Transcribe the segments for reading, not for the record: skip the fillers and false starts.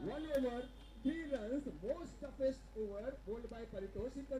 1 over, 3 runs, most toughest over, bowled by Paritosh.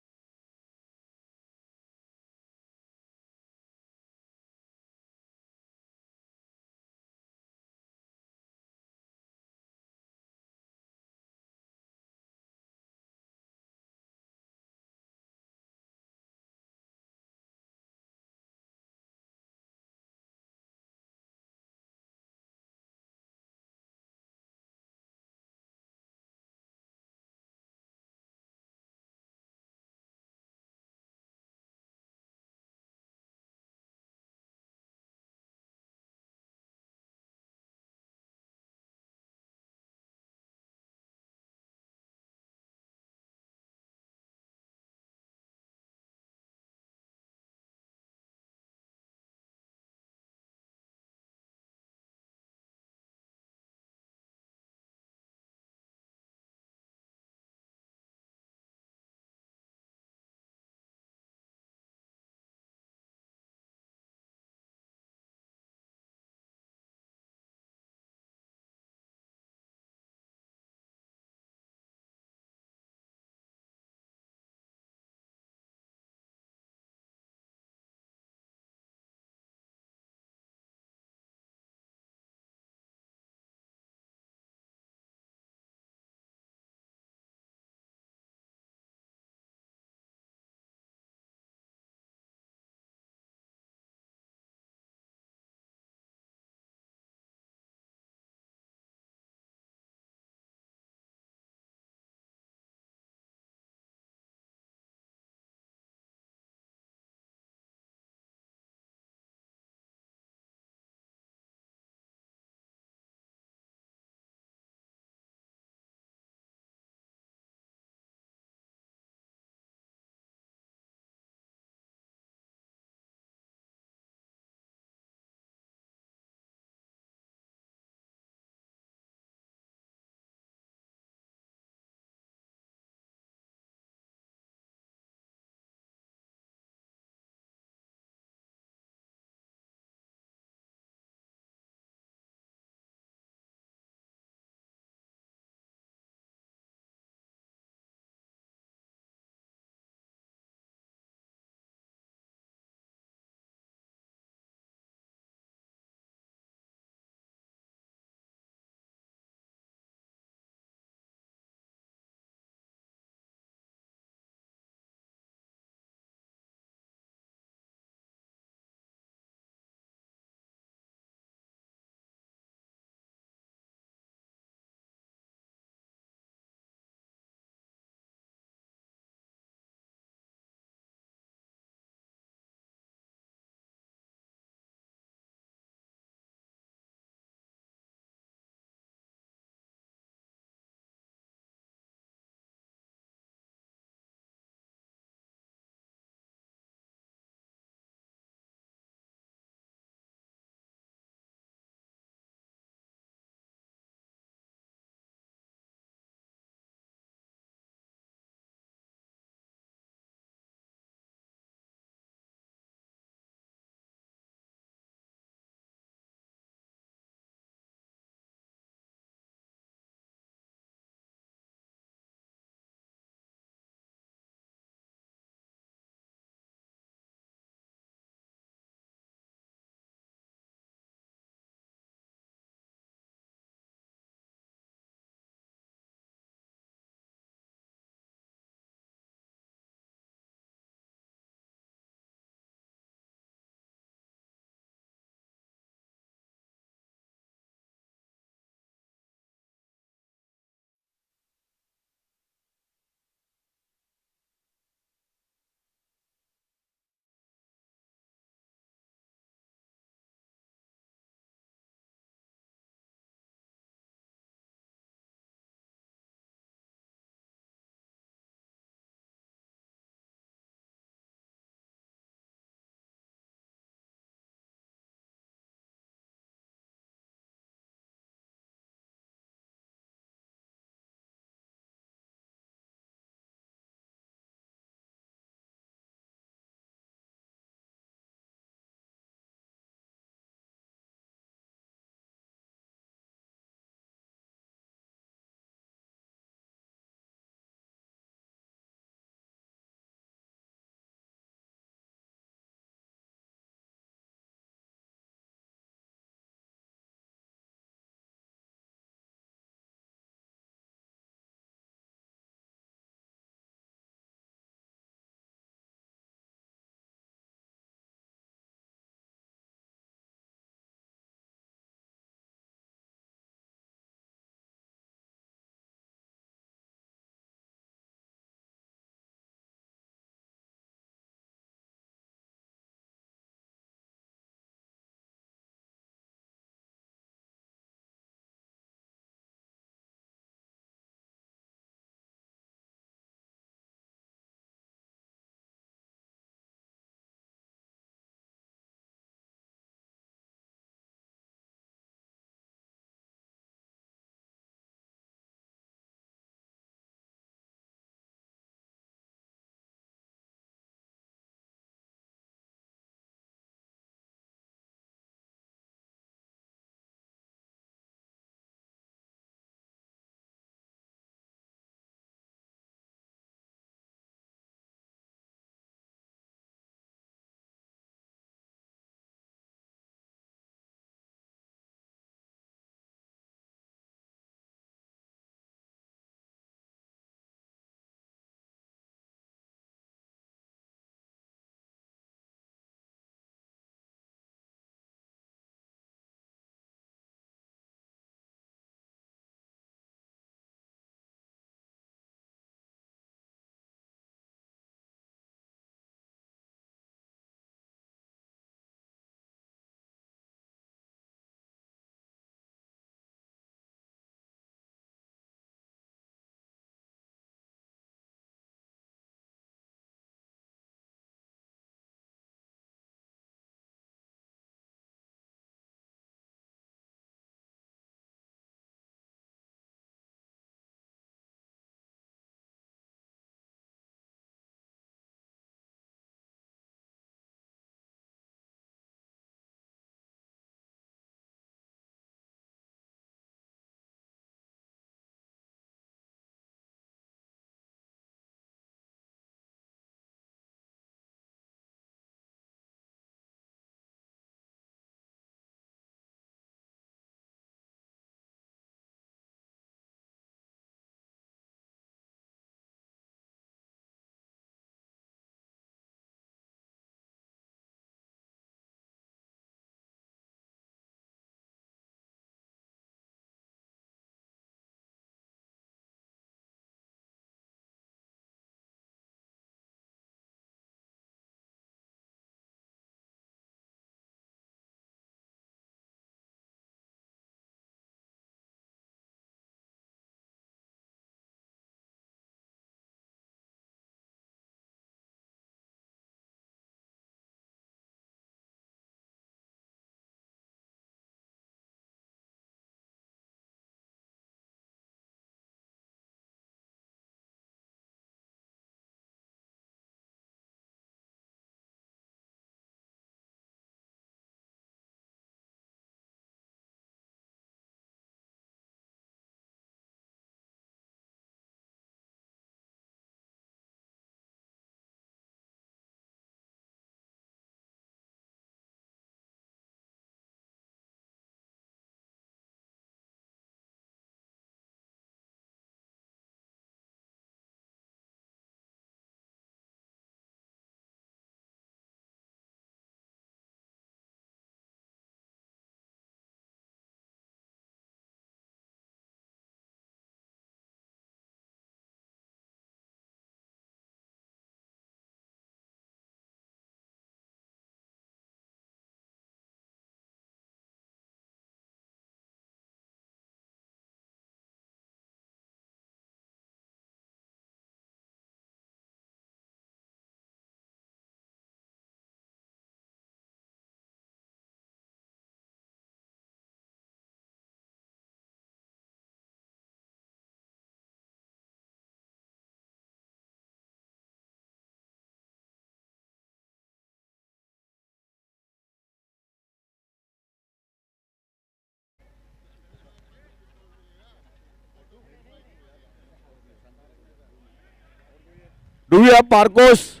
Do we have Parkos?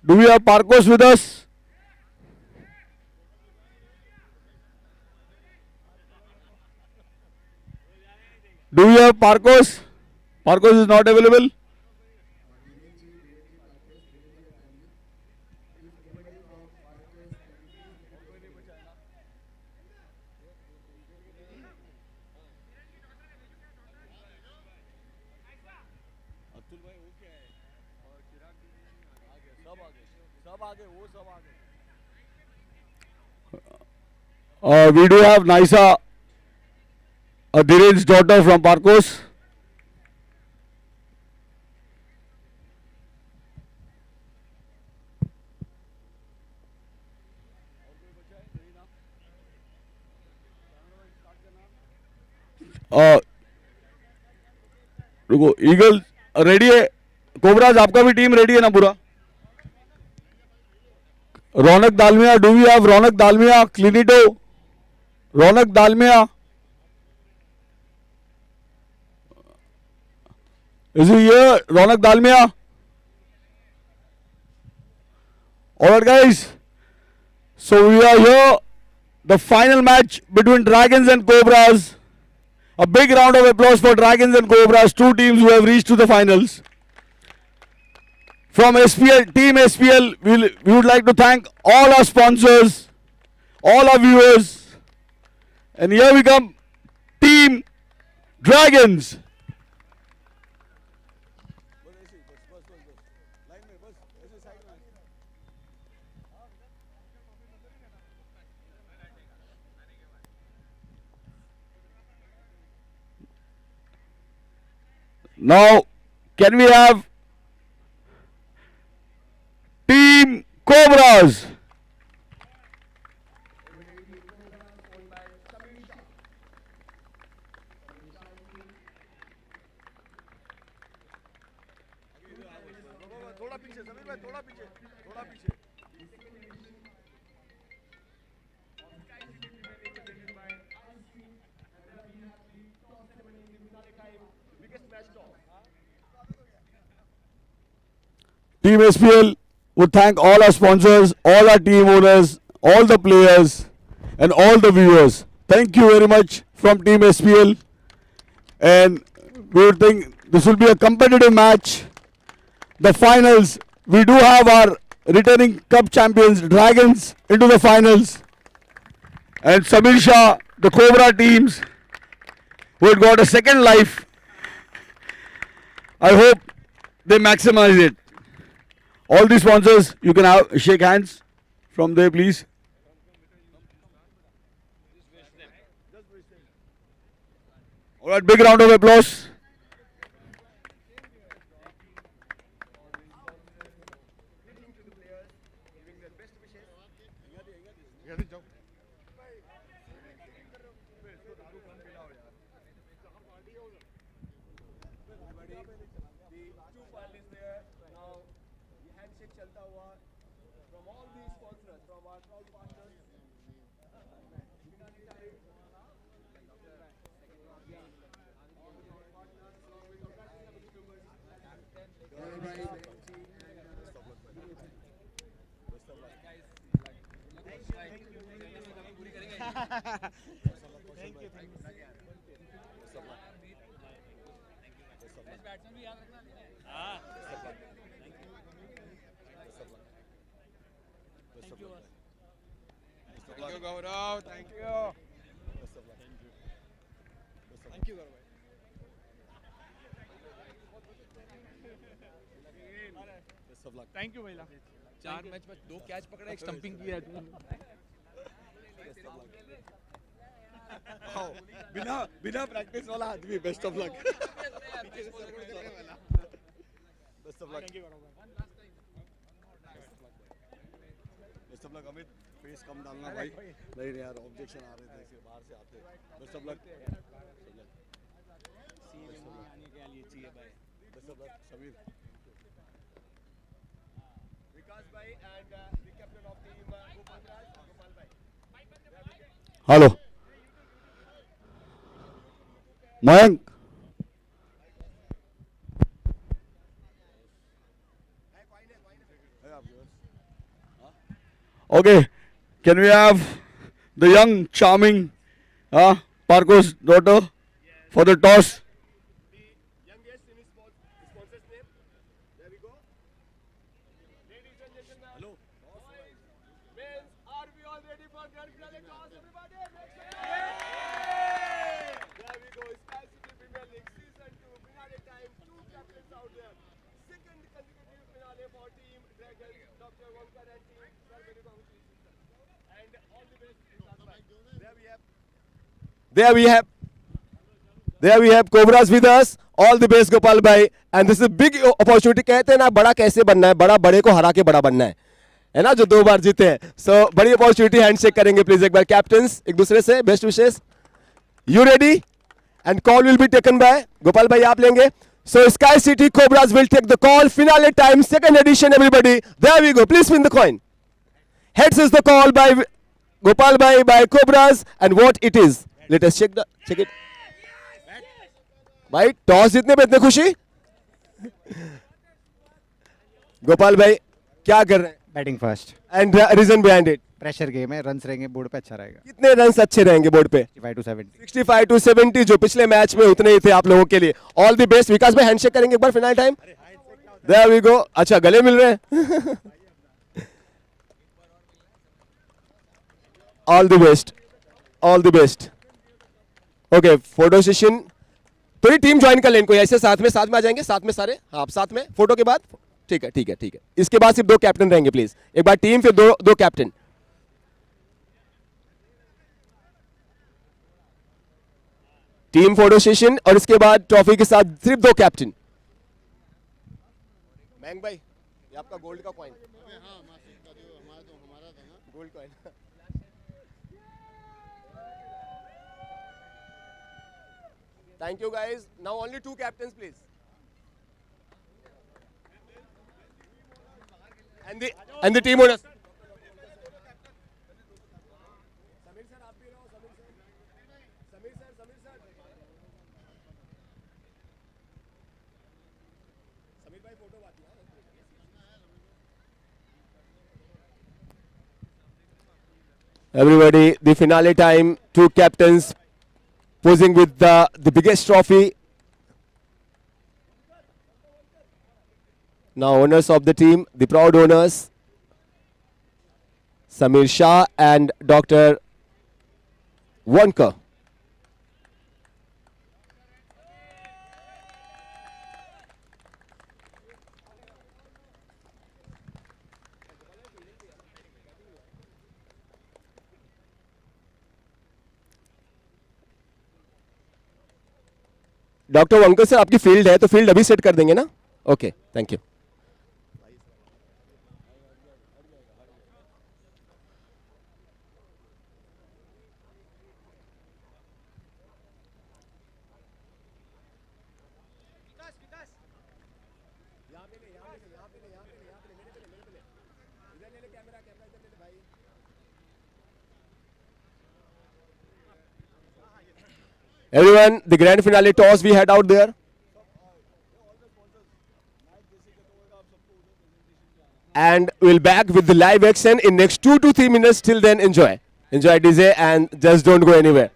Do we have Parkos with us? Do we have Parkos? Parkos is not available. We do have Naisa, Dhiren's daughter from Parkos. रुको, eagle ready है, cobras आपका भी team ready है ना पूरा? Raunak Dalmia, do we have Raunak Dalmia, क्लिनिटो, Raunak Dalmia? Is he here? Ronak Dalmia? Alright guys, so we are here, the final match between Dragons and Cobras. A big round of applause for Dragons and Cobras, two teams who have reached to the finals. From SPL, Team SPL, we would like to thank all our sponsors, all our viewers. And here we come, Team Dragons. Now, can we have Team Cobras? Team SPL would thank all our sponsors, all our team owners, all the players and all the viewers. Thank you very much from Team SPL, and we would think this will be a competitive match. The finals, we do have our returning cup champions Dragons into the finals, and Samir Shah, the Cobra teams who had got a second life. I hope they maximize it. All the sponsors, you can shake hands from there, please. All right, big round of applause. Thank you, Gaurav. Thank you. Thank you, Gaurav. Thank you, भैया. 4 match में 2 catch पकड़ा, एक stumping किया है तू. बिना practice वाला आदमी. Best of luck. Best of luck. Best of luck Amit. Face कम डालना भाई. नहीं यार, ऑब्जेक्शन आ रहे थे इसलिए बाहर से आते. Best of luck. सीएम में आने के लिए चाहिए भाई. Best of luck Sameer. Vikas भाई and the captain of team Gopal भाई. Hello. Mayank. Okay, can we have the young, charming Parko's daughter for the toss? Youngest in his sponsor's name. There we go. Ladies and gentlemen. Hello. Boys, men, are we all ready for grand finale toss, everybody? There we go. Sky City Premier League Season 2 finale time. Two captains out there. Second consecutive finale for Team Dragons, Dr. Wankar and Team Sarveri Congratulations. And all the best. There we have. There we have Cobras with us. All the best, Gopal bhai. And this is a big opportunity. कहते हैं ना बड़ा कैसे बनना है, बड़ा बड़े को हरा के बड़ा बनना है ना, जो 2 बार जीते हैं. So बड़ी अपॉर्चुनिटी. हैंडशेक करेंगे प्लीज एक बार कैप्टन्स एक दूसरे से. Best wishes. You ready? And call will be taken by Gopal भाई. आप लेंगे. So Sky City Cobras will take the call. Finale time, second edition, everybody. There we go. Please spin the coin. Heads is the call by Gopal bhai by Cobras, and what it is. Let us check it. भाई toss जीतने पे इतनी खुशी. गोपाल भाई क्या कर रहे हैं? Batting first. And reason behind it? Pressure game है, रन्स रहेंगे बोर्ड पे, अच्छा रहेगा. कितने रन्स अच्छे रहेंगे बोर्ड पे? 65 to 70 जो पिछले मैच में उतने ही थे आप लोगों के लिए. All the best. विकास भाई हैंडशेक करेंगे एक बार final time. There we go. अच्छा गले मिल रहे हैं. All the best. All the best. Okay photo session. थोड़ी टीम ज्वाइन कर लें इनको. ऐसे साथ में आ जाएंगे. साथ में सारे आप साथ में फोटो के बाद. ठीक है. इसके बाद सिर्फ 2 कैप्टन रहेंगे प्लीज. एक बार टीम फिर दो कैप्टन. टीम फोटो सेशन और इसके बाद ट्रॉफी के साथ सिर्फ 2 कैप्टन. मैंग भाई ये आपका गोल्ड का coin. Gold coin. Thank you guys. Now only 2 captains please. And the team owners. Samir sir aap bhi raho. Samir sir. Samir bhai photo baat kiya. Everybody, the finale time. 2 captains posing with the biggest trophy. Now owners of the team, the proud owners, Samir Shah and Dr. Wankar. Doctor Wankar sir आपकी field है तो field अभी set कर देंगे ना. Okay thank you. Everyone, the grand finale toss we had out there. And we'll back with the live action in next 2 to 3 minutes. Till then, enjoy DJ and just don't go anywhere.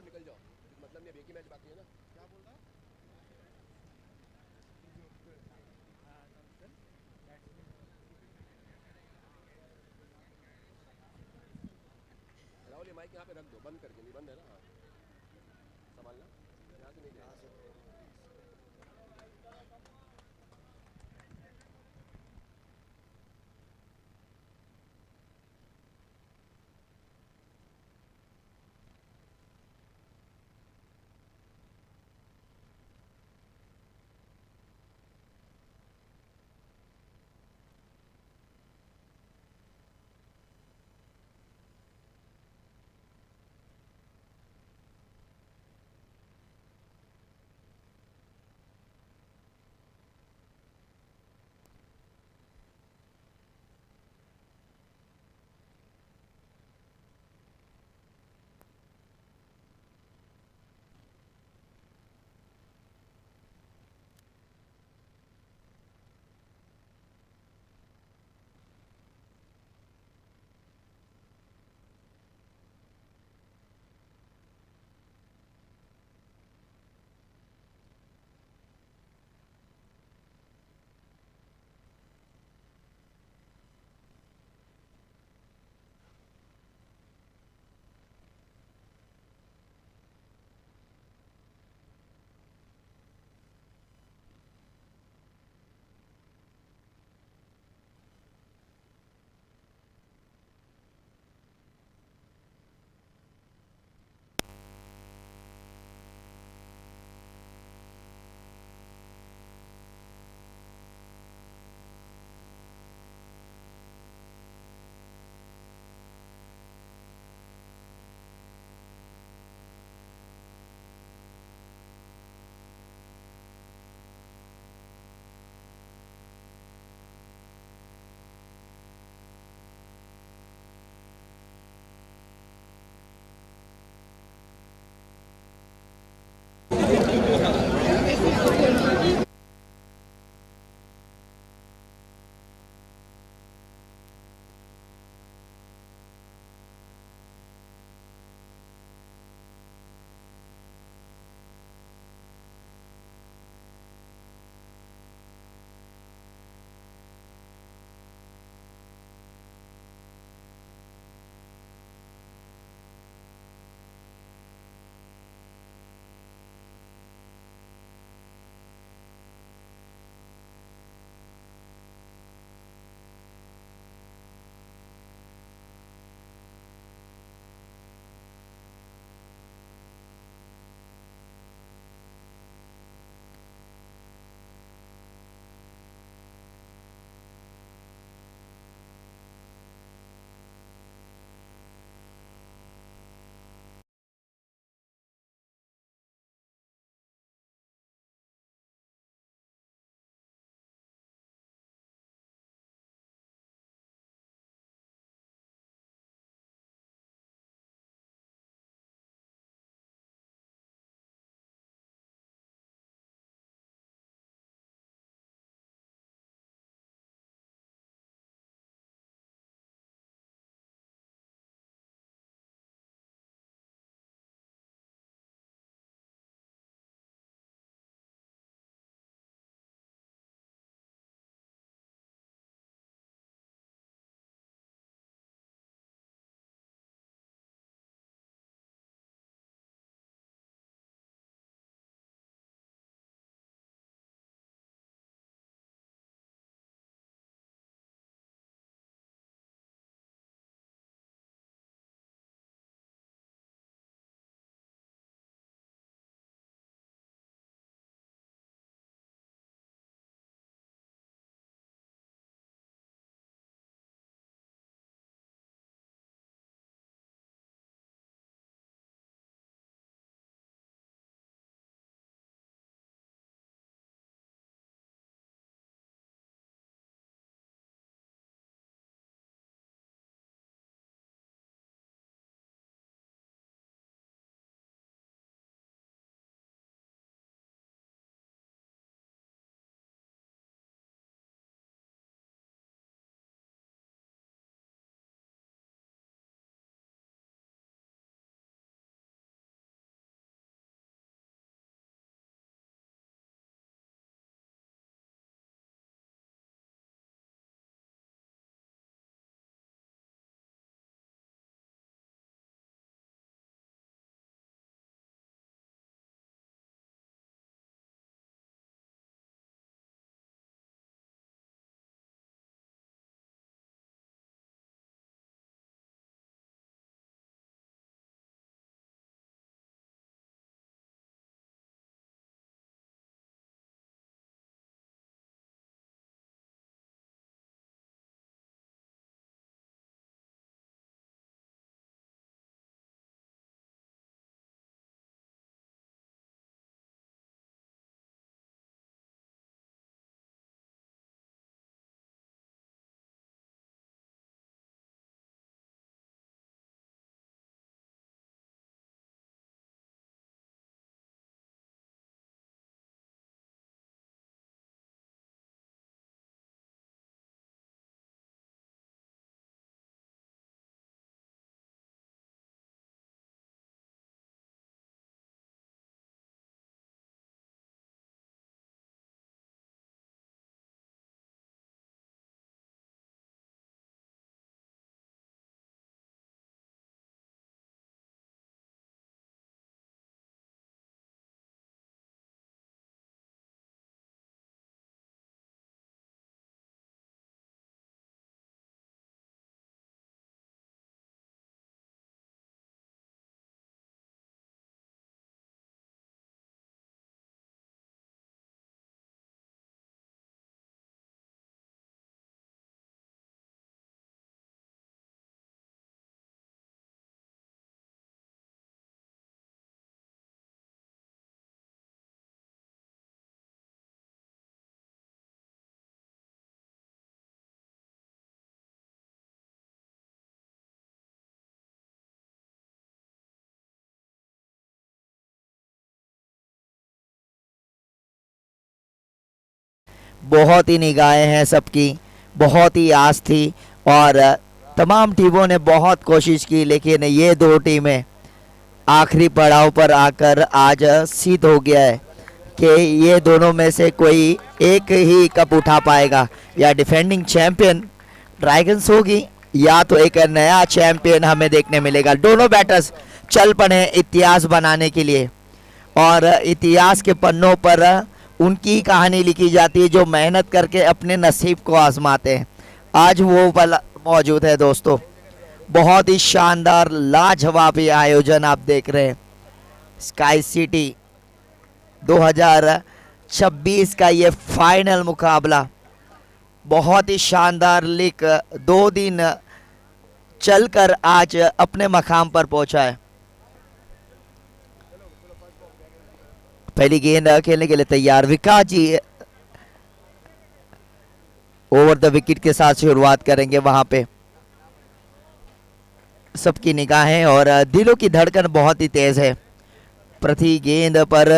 निकल जाओ, मतलब नहीं, एक ही match बाकी है ना। क्या बोल रहा है? राहुल, ये माइक यहाँ पे रख दो, बंद करके, नहीं बंद है ना? हाँ, संभालना, यहाँ से नहीं, यहाँ से। बहुत ही निगाहें हैं सबकी, बहुत ही आस थी और तमाम टीमों ने बहुत कोशिश की, लेकिन ये दो टीमें आखिरी पड़ाव पर आकर आज सिद्ध हो गया है कि ये दोनों में से कोई एक ही कप उठा पाएगा। या डिफेंडिंग चैंपियन ड्रैगन्स होगी या तो एक नया चैंपियन हमें देखने मिलेगा। दोनों बैटर्स चल पड़े इतिहास बनाने के लिए और इतिहास के पन्नों पर उनकी कहानी लिखी जाती है जो मेहनत करके अपने नसीब को आजमाते हैं। आज वो पल मौजूद है दोस्तों। बहुत ही शानदार लाजवाब ये आयोजन आप देख रहे हैं। स्काई सिटी 2026 का ये फाइनल मुकाबला बहुत ही शानदार लीग 2 दिन चलकर आज अपने मकाम पर पहुंचा है। पहली गेंद खेलने के लिए तैयार विकास जी ओवर द विकेट के साथ शुरुआत करेंगे। वहां पे सबकी निगाहें और दिलों की धड़कन बहुत ही तेज है। प्रति गेंद पर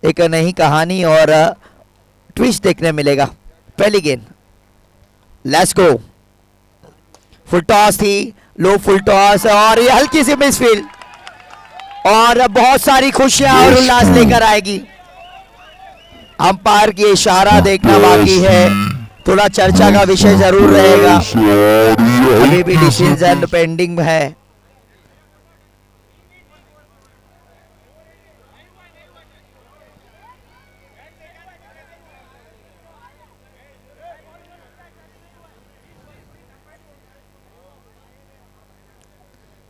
एक नई कहानी और ट्विस्ट देखने मिलेगा। पहली गेंद लेट्स गो, फुल टॉस थी, लो फुल टॉस और ये हल्की सी मिसफील्ड और बहुत सारी खुशियां और उल्लास लेकर आएगी। अंपायर की इशारा देखना बाकी है, थोड़ा चर्चा का विषय जरूर रहेगा, अभी भी डिसीजन पेंडिंग है।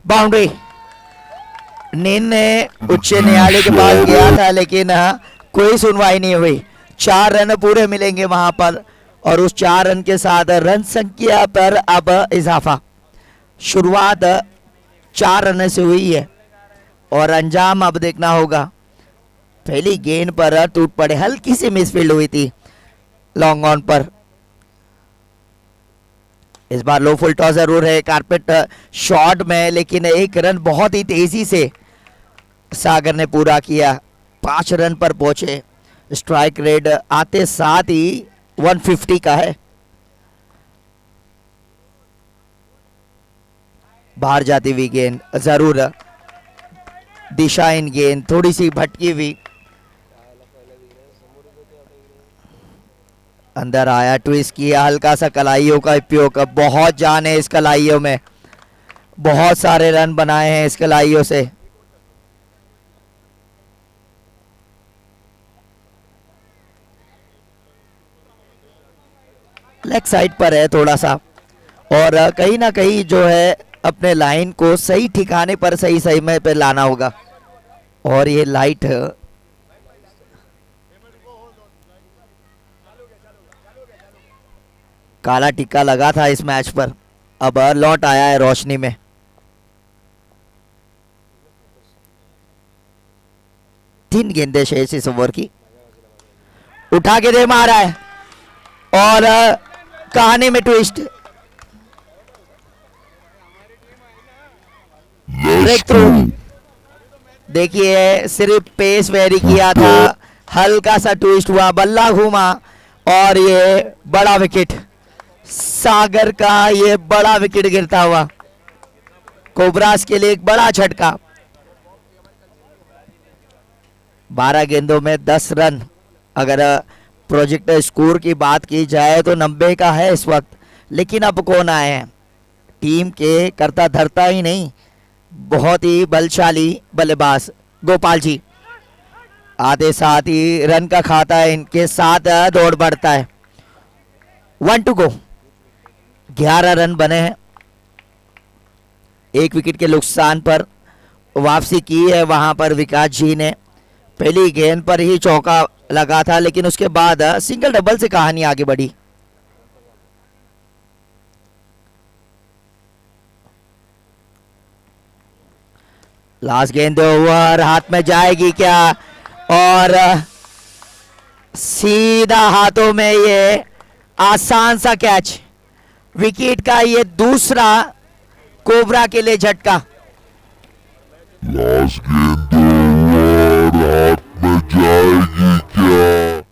बाउंड्री निर्णय उच्च न्यायालय के पास गया था लेकिन कोई सुनवाई नहीं हुई। 4 रन पूरे मिलेंगे वहां पर और उस 4 रन के साथ रन संख्या पर अब इजाफा। शुरुआत 4 रन से हुई है और अंजाम अब देखना होगा। पहली गेंद पर टूट पड़े, हल्की सी मिसफील्ड हुई थी लॉन्ग ऑन पर। इस बार लो फुल टॉस जरूर है कारपेट शॉट में, लेकिन 1 रन बहुत ही तेजी से सागर ने पूरा किया। 5 रन पर पहुंचे। स्ट्राइक रेट आते साथ ही 150 का है। बाहर जाती हुई गेंद जरूर, दिशा इन गेंद थोड़ी सी भटकी हुई, अंदर आया, ट्विस्ट किया, हल्का सा कलाइयों का उपयोग। बहुत जान है इस कलाइयों में, बहुत सारे रन बनाए हैं इस कलाइयों से। लेग साइड पर है थोड़ा सा और कहीं ना कहीं जो है अपने लाइन को सही ठिकाने पर सही समय पे लाना होगा। और ये लाइट काला टिक्का लगा था इस मैच पर, अब लौट आया है रोशनी में। तीन गेंदें शेष इस ओवर की, उठा के दे मारा है और कहानी में ट्विस्ट। ब्रेक थ्रू देखिए, सिर्फ पेस वेरी किया था, हल्का सा ट्विस्ट हुआ, बल्ला घूमा और ये बड़ा विकेट, सागर का ये बड़ा विकेट गिरता हुआ कोबरास के लिए एक बड़ा झटका। 12 गेंदों में 10 रन। अगर प्रोजेक्ट स्कोर की बात की जाए तो 90 का है इस वक्त, लेकिन अब कौन आए हैं टीम के करता धरता ही नहीं, बहुत ही बलशाली बल्लेबाज गोपाल जी आते साथ ही रन का खाता है, इनके साथ दौड़ बढ़ता है। 1 टू गो, 11 रन बने हैं, 1 विकेट के नुकसान पर वापसी की है वहां पर विकास जी ने। पहली गेंद पर ही चौका लगा था, लेकिन उसके बाद सिंगल डबल से कहानी आगे बढ़ी। लास्ट गेंद ओवर हाथ में जाएगी क्या, और सीधा हाथों में ये आसान सा कैच, विकेट का ये दूसरा कोबरा के लिए झटका। लास्ट गेंद ओवर हाथ में जाएगी क्या।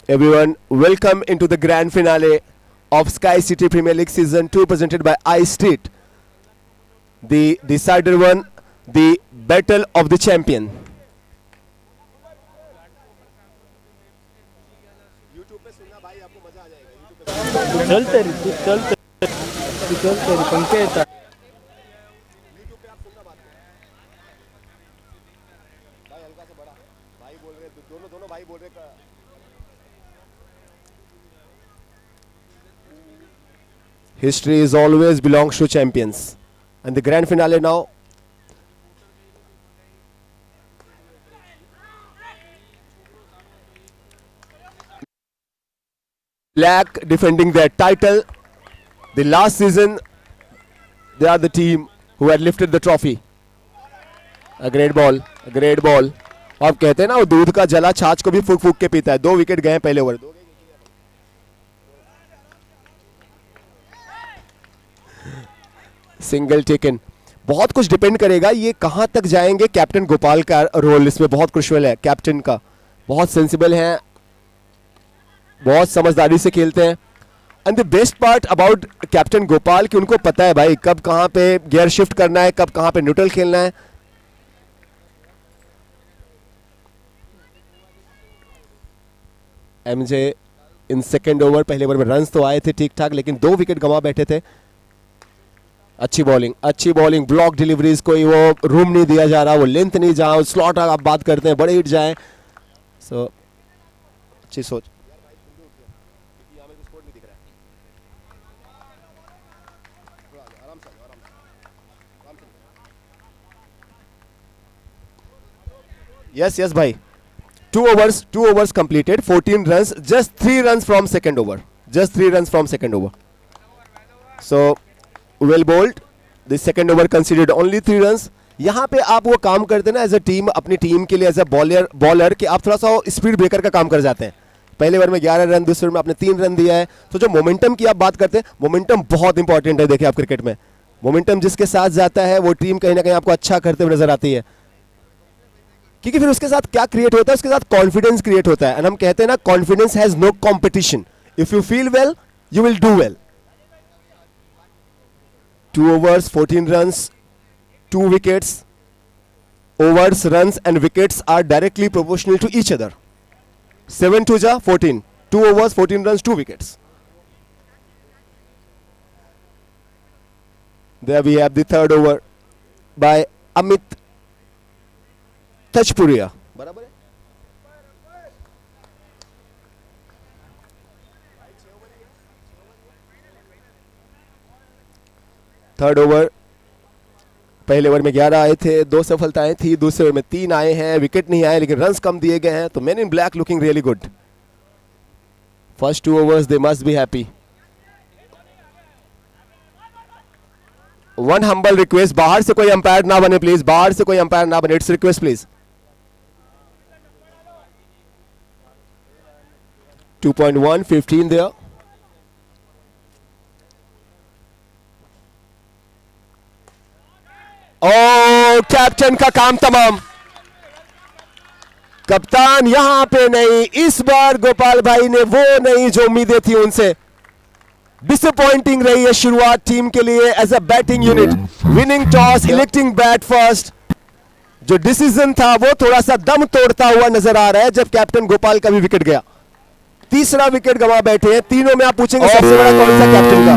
Everyone, welcome into the grand finale of Sky City Premier League Season 2 presented by iStreet. The decider one, the battle of the champion. History is always belongs to champions. And the grand finale now. Black defending their title. The last season, they are the team who had lifted the trophy. A great ball, a great ball. आप कहते हैं ना वो दूध का जला छाछ को भी फूक फूक के पीता है. 2 विकेट गए पहले ओवर. Single taken. बहुत कुछ डिपेंड करेगा ये कहां तक जाएंगे. कैप्टन गोपाल का रोल इसमें बहुत क्रुशियल है. कैप्टन का बहुत सेंसिबल है, बहुत समझदारी से खेलते हैं. And the best part about captain Gopal कि उनको पता है भाई कब कहां पे गियर शिफ्ट करना है, कब कहां पे न्यूट्रल खेलना है. एमजे इन सेकेंड ओवर, पहले ओवर में रन्स तो आए थे ठीक ठाक लेकिन 2 विकेट गंवा बैठे थे. अच्छी बॉलिंग, ब्लॉक डिलीवरीज, कोई वो रूम नहीं दिया जा रहा, वो लेंथ नहीं जहाँ स्लॉट आप बात करते हैं बड़े हिट जाए. सो अच्छी सोच. यस भाई. 2 overs completed, 14 runs, just 3 runs from second over. So well bowled. The second over considered only 3 runs. यहाँ पे आप वो काम करते हैं ना एज अ टीम, अपनी टीम के लिए एज अ बॉलर कि आप थोड़ा सा स्पीड ब्रेकर का काम कर जाते हैं. पहले ओवर में 11 रन, दूसरे ओवर में आपने 3 रन दिया है. तो जो मोमेंटम की आप बात करते हैं, मोमेंटम बहुत इंपॉर्टेंट है. देखिए आप क्रिकेट में मोमेंटम जिसके साथ जाता है वो टीम कहीं ना कहीं आपको अच्छा करते हुए नजर आती है. क्योंकि फिर उसके साथ क्या क्रिएट होता है, उसके साथ कॉन्फिडेंस क्रिएट होता है. एंड हम कहते हैं ना confidence has no competition. If you feel well you will do well. 2 overs, 14 runs, 2 wickets. Overs, runs and wickets are directly proportional to each other. 7 to 14. 2 overs, 14 runs, 2 wickets. There we have the third over by Amit Tajpuria. बराबर है. Third over, पहले over में 11 आए थे, 2 सफलताएं थी. दूसरे over में 3 आए हैं, विकेट नहीं आए लेकिन रन्स कम दिए गए हैं. तो man in black looking really good. First 2 overs they must be happy. One humble request, बाहर से कोई अंपायर ना बने प्लीज, बाहर से कोई अंपायर ना बने. It's request please. 2.1, 15 there. Oh captain का काम तमाम. कप्तान यहां पे नहीं, इस बार गोपाल भाई ने वो नहीं जो उम्मीदें थी उनसे. डिसअपॉइंटिंग रही है शुरुआत टीम के लिए as a batting unit. Winning toss, electing bat first. जो डिसीजन था वो थोड़ा सा दम तोड़ता हुआ नजर आ रहा है जब कैप्टन गोपाल का भी विकेट गया. तीसरा विकेट गंवा बैठे हैं. तीनों में आप पूछेंगे सबसे बड़ा कौन सा कैप्टन का.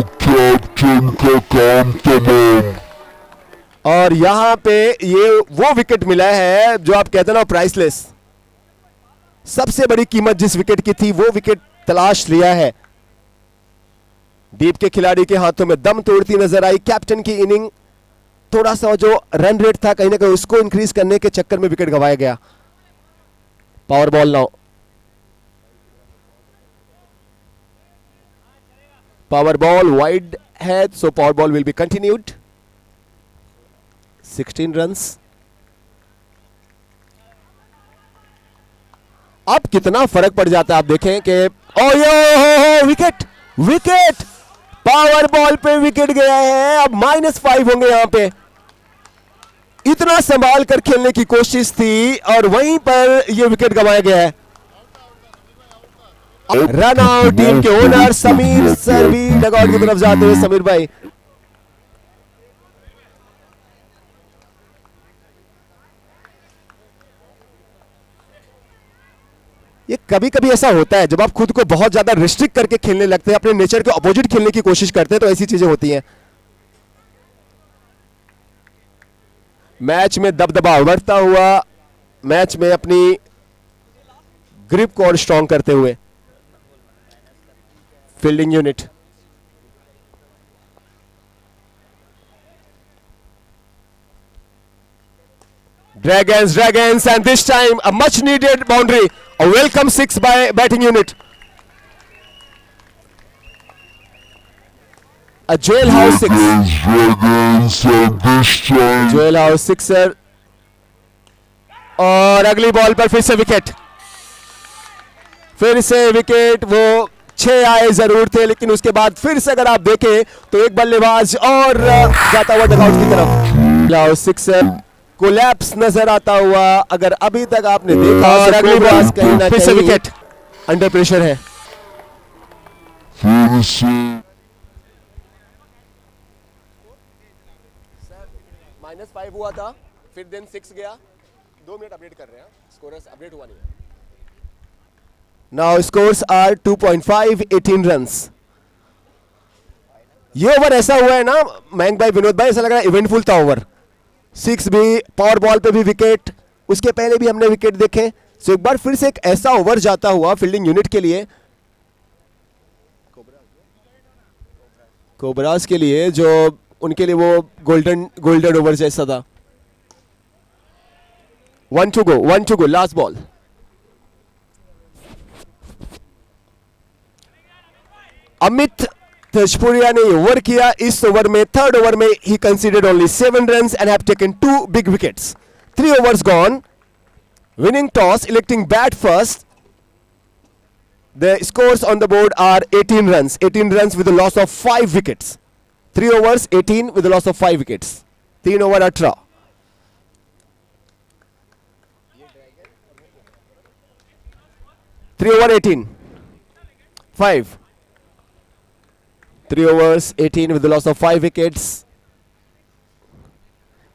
और यहां पे ये वो विकेट मिला है जो आप कहते हैं ना प्राइसलेस. सबसे बड़ी कीमत जिस विकेट की थी वो विकेट तलाश लिया है. डीप के खिलाड़ी के हाथों में दम तोड़ती नजर आई. कैप्टन की इनिंग थोड़ा सा जो रन रेट था कहीं ना कहीं उसको इंक्रीज करने के चक्कर में विकेट गंवाया गया. Power ball now. Power ball wide है, so power ball will be continued. 16 runs. अब कितना फर्क पड़ जाता है आप देखें कि विकेट पावर बॉल पे विकेट गया है. अब -5 होंगे यहां पे. इतना संभाल कर खेलने की कोशिश थी और वहीं पर यह विकेट गंवाया गया है। रन आउट टीम के ओनर समीर सर भी डगआउट की तरफ जाते हैं। समीर भाई, ये कभी कभी ऐसा होता है जब आप खुद को बहुत ज्यादा रिस्ट्रिक्ट करके खेलने लगते हैं, अपने नेचर के अपोजिट खेलने की कोशिश करते हैं, तो ऐसी चीजें होती हैं। मैच में दबदबा बढ़ता हुआ, मैच में अपनी ग्रिप को और स्ट्रॉन्ग करते हुए fielding unit. Dragons, and this time a much needed boundary, a welcome 6 by batting unit. A jailhouse 6. Jailhouse 6er. और अगली बॉल पर फिर से विकेट, वो 6 आए जरूर थे, लेकिन उसके बाद फिर से अगर आप देखें तो एक बल्लेबाज और जाता हुआ डगआउट की तरफ। jailhouse 6er कोलैप्स नजर आता हुआ, अगर अभी तक आपने देखा। और अगली बॉल कहीं ना कहीं विकेट अंडर प्रेशर है। -5 हुआ था, फिर देन 6 गया। 2 मिनट अपडेट कर रहे हैं, स्कोर्स अपडेट हुआ नहीं है। Now scores are 2.5, 18 runs. ये ओवर ऐसा हुआ है ना मयंक भाई, विनोद भाई, ऐसा लग रहा है इवेंटफुल था ओवर। 6 भी, पावर बॉल पे भी विकेट, उसके पहले भी हमने विकेट देखे। सो एक बार फिर से एक ऐसा ओवर जाता हुआ फील्डिंग यूनिट के लिए, कोबराज के लिए, जो उनके लिए वो गोल्डन ओवर जैसा था। 1 to go, last ball. Amit Tejpuriya ने ओवर किया। इस ओवर में, थर्ड ओवर में, ही conceded only 7 runs and have taken 2 big wickets. 3 overs gone. Winning toss, electing bat first. The scores on the board are 18 runs. 18 runs with a loss of 5 wickets. 3 overs, 18 with a loss of 5 wickets. 3 over 18. Three over 18. 5. 3 overs, 18 with the loss of 5 wickets.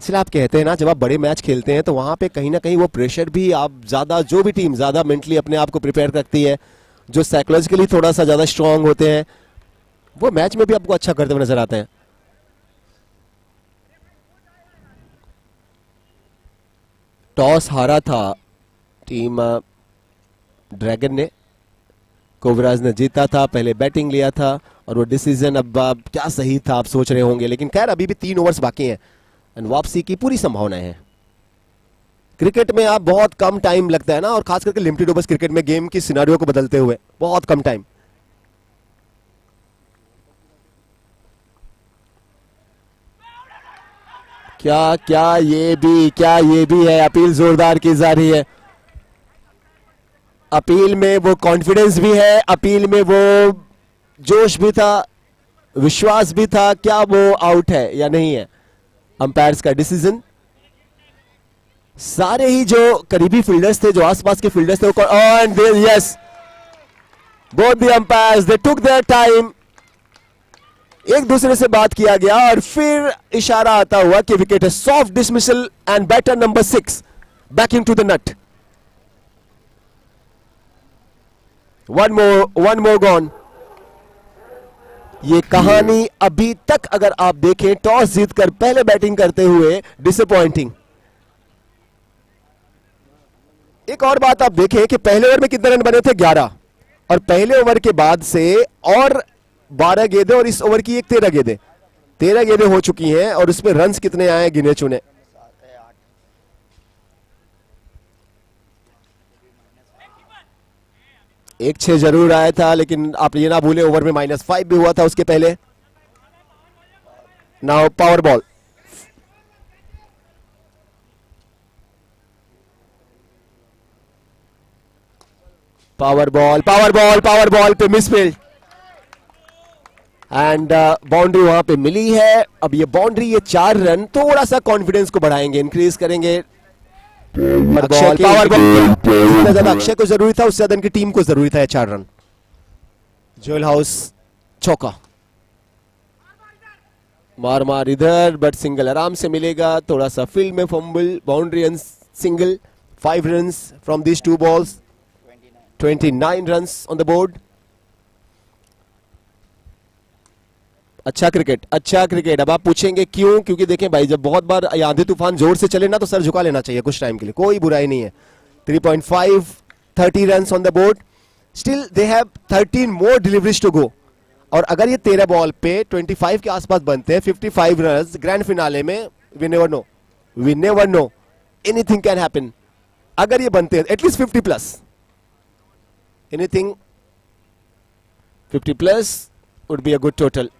इसलिए आप कहते हैं ना, जब आप बड़े match खेलते हैं तो वहां पे कहीं ना कहीं वो प्रेशर भी आप ज्यादा, जो भी टीम ज्यादा मेंटली अपने आप को प्रिपेयर रखती है, जो साइकोलॉजिकली थोड़ा सा ज्यादा स्ट्रांग होते हैं, वो मैच में भी आपको अच्छा करते हुए नजर आते हैं। टॉस हारा था टीम ड्रैगन ने, कोबराज ने जीता था, पहले बैटिंग लिया था, और वो डिसीजन अब क्या सही था आप सोच रहे होंगे, लेकिन खैर अभी भी 3 ओवर्स बाकी हैं एंड वापसी की पूरी संभावनाएं हैं। क्रिकेट में आप बहुत कम टाइम लगता है ना, और खास करके लिमिटेड ओवर्स क्रिकेट में गेम की सिनेरियो को बदलते हुए बहुत कम टाइम। क्या ये भी है। अपील जोरदार की जा रही है। अपील में वो कॉन्फिडेंस भी है, अपील में वो जोश भी था, विश्वास भी था। क्या वो आउट है या नहीं है? अंपायर्स का डिसीजन। सारे ही जो करीबी फील्डर्स थे, जो आसपास के फील्डर्स थे, and yes, both the umpires they took their time. एक दूसरे से बात किया गया और फिर इशारा आता हुआ कि विकेट है। Soft dismissal and batter number 6 back into the hut. One more gone. ये कहानी अभी तक अगर आप देखें, टॉस जीतकर पहले बैटिंग करते हुए डिसअपॉइंटिंग। एक और बात आप देखें कि पहले ओवर में कितने रन बने थे? 11, और पहले ओवर के बाद से और 12 गेंदें, और इस ओवर की एक 13 गेंदें। 13 गेंदें हो चुकी हैं और उसमें रन्स कितने आए गिने चुने। एक 6 जरूर आया था, लेकिन आप ये ना भूले ओवर में -5 भी हुआ था उसके पहले। Now power ball. Power ball पे मिसफील्ड। एंड बाउंड्री वहां पे मिली है। अब ये बाउंड्री, ये 4 रन थोड़ा सा कॉन्फिडेंस को बढ़ाएंगे, इंक्रीज करेंगे। पावर बॉल जितना ज्यादा अक्षय को जरूरी था, उससे ज्यादा इनकी टीम को जरूरी था 4 रन। जोएल हाउस चौका, मार इधर, बट सिंगल आराम से मिलेगा। थोड़ा सा फील्ड में fumble, boundary and single. 5 runs from these 2 balls, 29 runs on the board. अच्छा क्रिकेट। अब आप पूछेंगे क्यों? क्योंकि देखें भाई, जब बहुत बार आंधी तूफान जोर से चले ना, तो सर झुका लेना चाहिए कुछ टाइम के लिए, कोई बुराई नहीं है। 3.5, 30 runs on the board. Still they have 13 more deliveries to go. और अगर ये 13 बॉल पे 25 के आसपास बनते हैं, 55 रन्स ग्रैंड फिनाले में, we never know, anything can happen. अगर ये बनते हैं at least 50 plus, anything 50 plus would be a good total.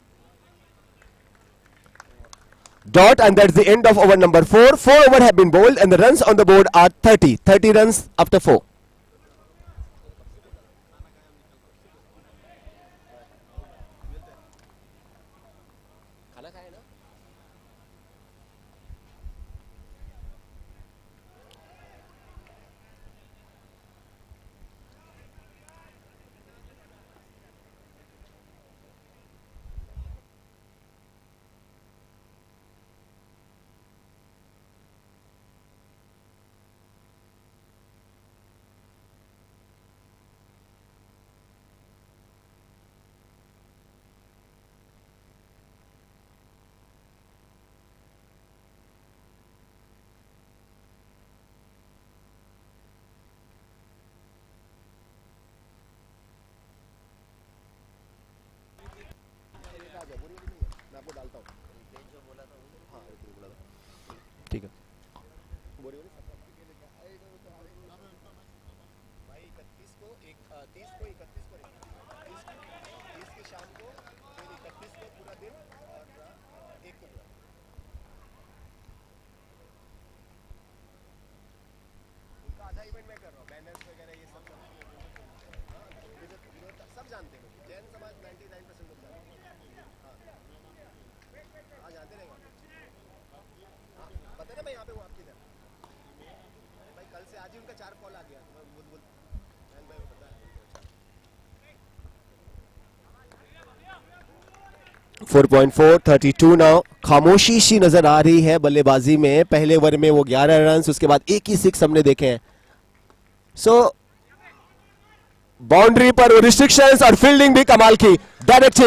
Dot, and that's the end of over number 4. 4 over have been bowled and the runs on the board are 30. 30 runs after 4. ठीक है. आज ही उनका 4 call आ गया. 4.4, 32 now. खामोशी सी नजर आ रही है बल्लेबाजी में. पहले ओवर में वो 11 रन, उसके बाद एक ही 6 हमने देखे हैं. सो बाउंड्री पर रिस्ट्रिक्शंस और फील्डिंग भी कमाल की. डायरेक्ट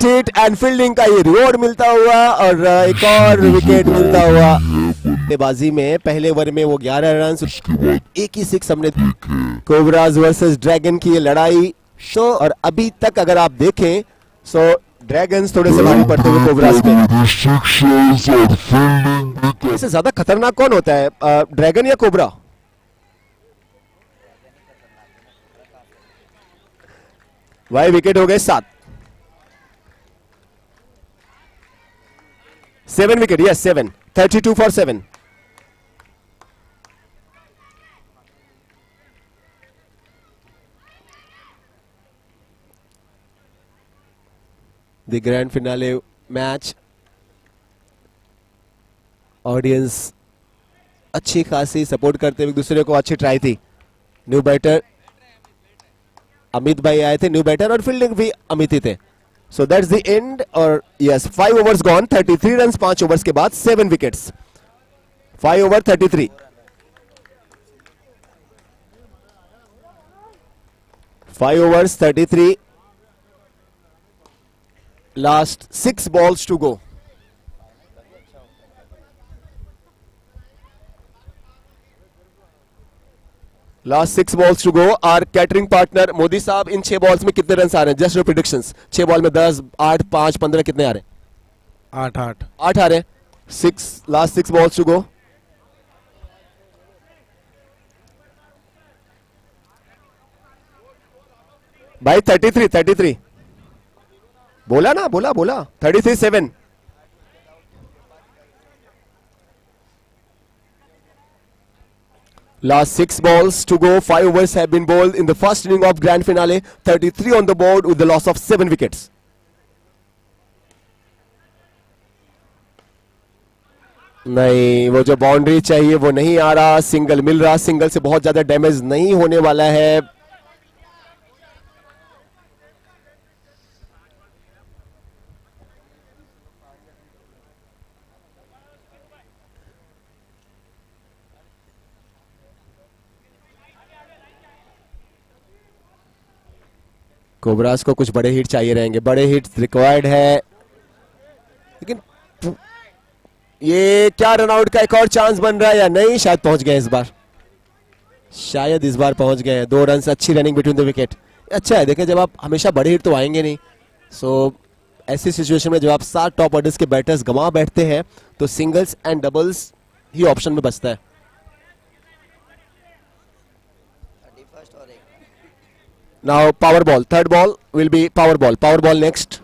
हिट एंड फील्डिंग का ये रिवॉर्ड मिलता हुआ और एक और विकेट मिलता हुआ. बल्लेबाजी में पहले ओवर में वो 11 रन, एक ही 6 हमने. कोबराज वर्सेस ड्रैगन की ये लड़ाई. सो और अभी तक अगर आप देखें, सो ड्रैगन्स थोड़े से भारी पड़ते हुए कोबराज पे. इससे ज्यादा खतरनाक कौन होता है, ड्रैगन या कोबरा? भाई विकेट हो गए 7. 7 wicket, yes 7. 32 for 7. The grand finale match. Audience अच्छी खासी सपोर्ट करते हुए दूसरे को अच्छी ट्राई थी. न्यू बैटर अमित भाई आए थे, न्यू बैटर, और फील्डिंग भी अमित ही थे. So that's the end. और yes 5 overs gone. 33 run 5 overs के बाद 7 wickets. 5 over 33. 5 overs 33. Last 6 balls to go. Last 6 balls to go. Our catering partner Modi साहब, इन 6 बॉल्स में कितने रन आ रहे हैं? Just your predictions. 6 बॉल में 10, 8, 5, 15 कितने आ रहे हैं? 8 आ रहे हैं. 6 लास्ट 6 बॉल्स टू गो. भाई 33 बोला ना, बोला 33-7. Last 6 balls to go. 5 overs have been bowled in the first inning of grand finale. 33 on the board with the loss of 7 wickets. नहीं, वो जो बाउंड्री चाहिए वो नहीं आ रहा. सिंगल मिल रहा. सिंगल से बहुत ज्यादा डैमेज नहीं होने वाला है. कोबराज को कुछ बड़े हिट चाहिए रहेंगे. बड़े हिट्स रिक्वायर्ड है. लेकिन ये क्या रनआउट का एक और चांस बन रहा है या नहीं? शायद पहुंच गए इस बार. शायद इस बार पहुंच गए. 2 रन. अच्छी रनिंग बिटवीन द विकेट. अच्छा है. देखें, जब आप हमेशा बड़े हिट तो आएंगे नहीं. सो ऐसी सिचुएशन में जब आप 7 टॉप ऑर्डर्स के बैटर्स गंवा बैठते हैं तो singles and doubles he option में बचता है. Now power ball. Third ball will be power ball. Power ball next.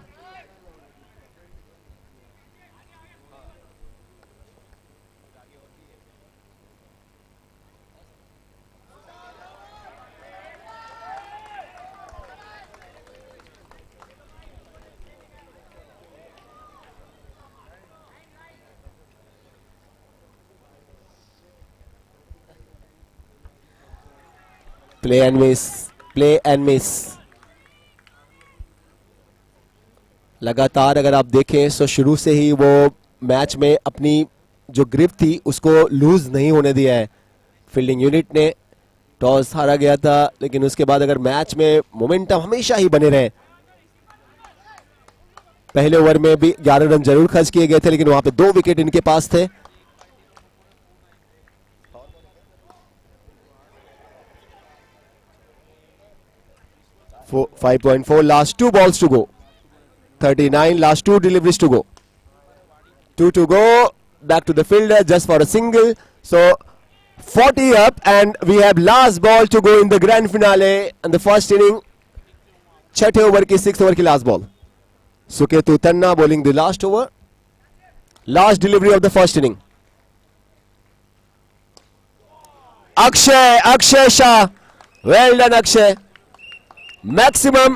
Play and miss. Play and miss. लगातार अगर आप देखें तो शुरू से ही वो मैच में अपनी जो ग्रिप थी उसको लूज नहीं होने दिया है. फील्डिंग यूनिट ने टॉस हारा गया था, लेकिन उसके बाद अगर मैच में मोमेंटम हमेशा ही बने रहे. पहले ओवर में भी 11 रन जरूर खर्च किए गए थे, लेकिन वहां पे 2 विकेट इनके पास थे. 5.4. Last 2 balls to go. 39. Last 2 deliveries to go. 2 to go. Back to the fielder just for a single. So 40 up, and we have last ball to go in the grand finale and the first inning. 6 over की 6 over की last ball. Suketu Tanna bowling the last over. Last delivery of the first inning. Akshay Shah. Well done, Akshay. Maximum,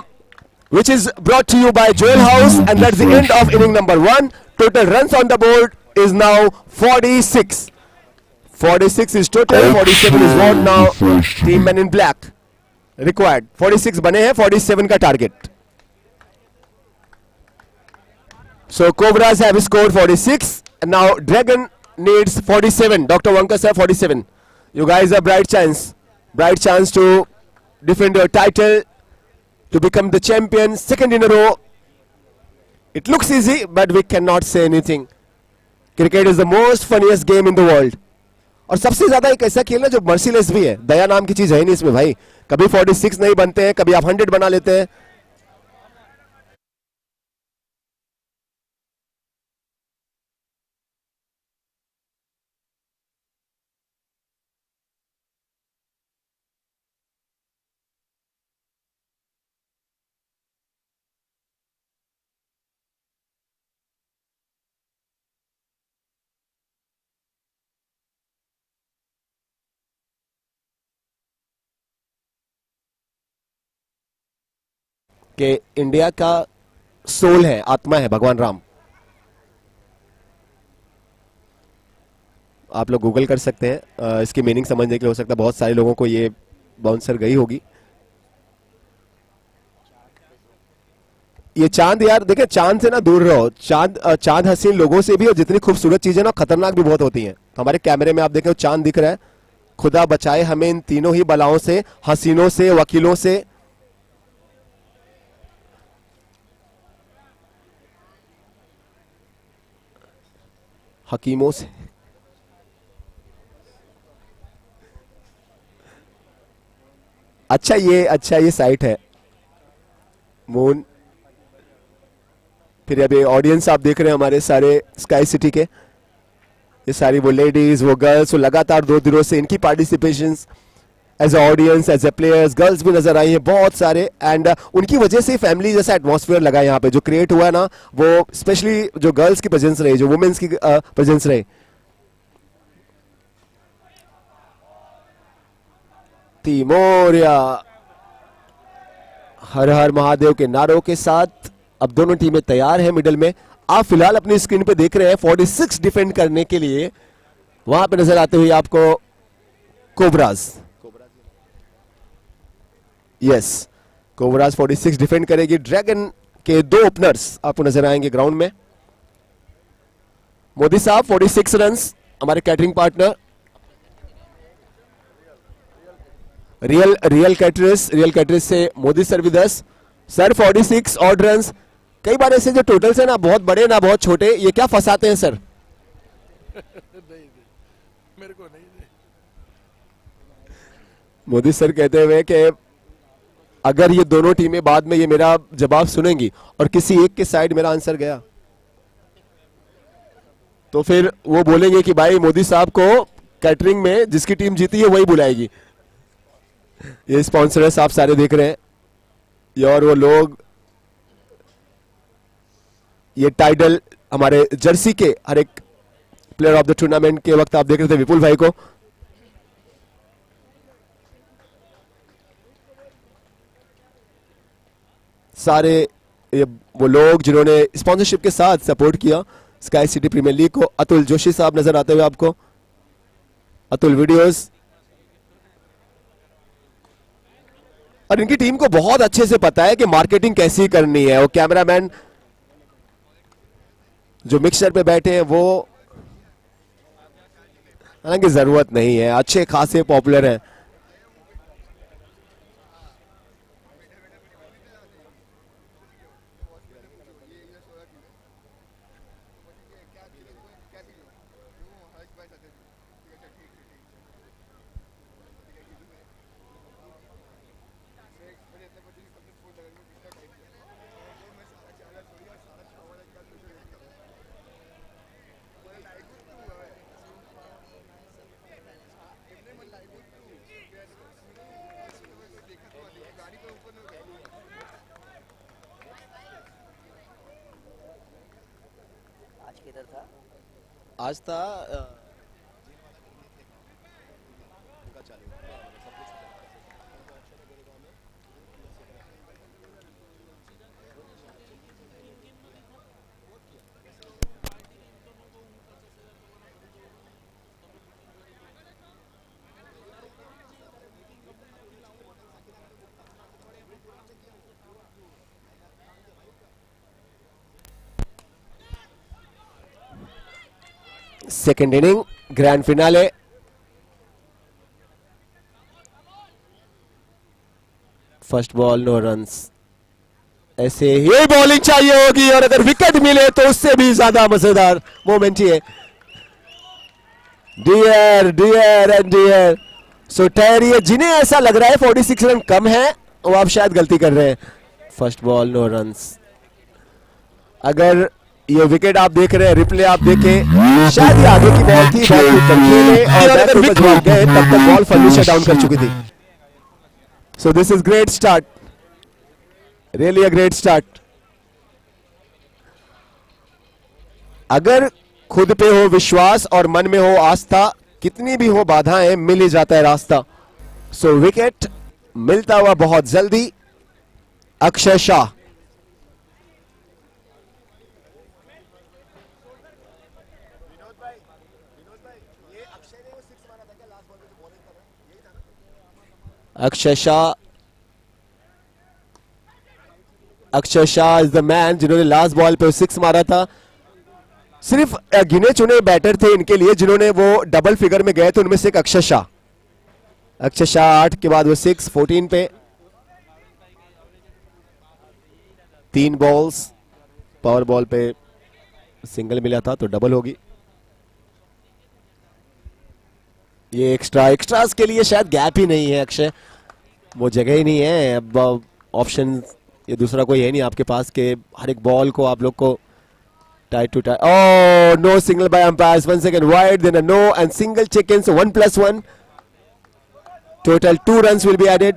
which is brought to you by Joel House, and that's the end of inning number 1. Total runs on the board is now 46. 46 is total. 47 is what now team men in black required. 46 बने हैं. 47 का target. So Cobras have scored 46, and now Dragon needs 47. Dr. Wankas have 47. You guys have bright chance to defend your title, to become the champion, second in a row. It looks easy, but we cannot say anything. Cricket is the most funniest game in the world. और सबसे ज्यादा एक ऐसा खेल है जो merciless भी है. दया नाम की चीज है नहीं इसमें भाई. कभी 46 नहीं बनते हैं, कभी आप 100 बना लेते हैं. कि इंडिया का सोल है, आत्मा है भगवान राम. आप लोग गूगल कर सकते हैं इसकी मीनिंग समझने के लिए. हो सकता है बहुत सारे लोगों को ये बाउंसर गई होगी. ये चांद, यार देखिए, चांद से ना दूर रहो. चांद हसीन लोगों से भी, और जितनी खूबसूरत चीजें ना खतरनाक भी बहुत होती हैं. तो हमारे कैमरे में आप देखें चांद दिख रहा है. खुदा बचाए हमें इन तीनों ही बलाओं से, हसीनों से, वकीलों से. हकीमों से. अच्छा ये साइट है मून. फिर अभी ऑडियंस आप देख रहे हैं हमारे सारे स्काई सिटी के. ये सारी वो लेडीज, वो गर्ल्स, वो लगातार 2 दिनों से इनकी participation as a audience, as a players, girls भी नजर आई हैं बहुत सारे. एंड उनकी वजह से फैमिली जैसा एटमॉस्फेयर लगा यहाँ पे जो क्रिएट हुआ है ना, वो स्पेशली जो गर्ल्स की प्रेजेंस रही, जो वुमेन्स की प्रेजेंस रही. तिमोरिया हर हर महादेव के नारों के साथ अब दोनों टीमें तैयार हैं मिडल में। आप फिलहाल अपनी स्क्रीन पे देख रहे हैं 46 डिफेंड करने के लिए, वहां पे नजर आते हुए आपको कोबराज। यस, कोबराज 46 डिफेंड करेगी। ड्रैगन के 2 ओपनर्स आपको नजर आएंगे ग्राउंड में। मोदी साहब 46 रन्स, हमारे कैटरिंग पार्टनर रियल कैटरिस से Modi sir with us. Sir 46 odd runs. कई बार ऐसे जो टोटल्स है ना बहुत बड़े ना बहुत छोटे, ये क्या फंसाते हैं सर? मेरे को नहीं। मोदी सर कहते हुए कि अगर ये दोनों टीमें बाद में ये मेरा जवाब सुनेंगी और किसी एक के साइड मेरा आंसर गया तो फिर वो बोलेंगे कि भाई मोदी साहब को कैटरिंग में जिसकी टीम जीती है वही बुलाएगी। ये स्पॉन्सर्स आप सारे देख रहे हैं, ये और वो लोग, ये टाइटल हमारे जर्सी के हर एक प्लेयर ऑफ द टूर्नामेंट के वक्त आप देख रहे थे विपुल भाई को। सारे ये वो लोग जिन्होंने स्पॉन्सरशिप के साथ सपोर्ट किया स्काई सिटी प्रीमियर लीग को। अतुल जोशी साहब नजर आते हुए आपको, अतुल वीडियोस। और इनकी टीम को बहुत अच्छे से पता है कि मार्केटिंग कैसी करनी है। वो कैमरामैन जो मिक्सर पे बैठे हैं वो हालांकि जरूरत नहीं है, अच्छे खासे पॉपुलर हैं। आज था second inning grand finale. First ball no runs. ऐसे ही बॉलिंग चाहिए होगी और अगर विकेट मिले तो उससे भी ज्यादा मजेदार मोमेंट ही है। Dear and dear. सो ठहरिए, जिन्हें ऐसा लग रहा है 46 रन कम है वो आप शायद गलती कर रहे हैं। First ball no runs. अगर ये विकेट आप देख रहे हैं, रिप्ले आप देखें, शायद ये आगे की बॉल थी, बैट के ऊपर खेले और बैट के ऊपर जब गए तब तक बॉल फुल्ली शट डाउन कर चुकी थी। So this is great start, really a great start. अगर खुद पे हो विश्वास और मन में हो आस्था, कितनी भी हो बाधाएं मिल ही जाता है रास्ता। सो विकेट मिलता हुआ बहुत जल्दी Akshay Shah. Akshay Shah is the man जिन्होंने लास्ट बॉल पे 6 मारा था। सिर्फ गिने चुने बैटर थे इनके लिए जिन्होंने वो डबल फिगर में गए थे, उनमें से एक अक्षय शाह 8 के बाद वो 6 14 पे 3 बॉल्स। पावर बॉल पे सिंगल मिला था तो डबल होगी। ये एक्स्ट्रास के लिए शायद गैप ही नहीं है अक्षय, वो जगह ही नहीं है। अब ऑप्शन ये दूसरा कोई है नहीं आपके पास के हर एक बॉल को आप लोग को tight to tight. Oh no single by umpires, 1 second wide, then a no and single check in, so 1+1 total 2 runs will be added.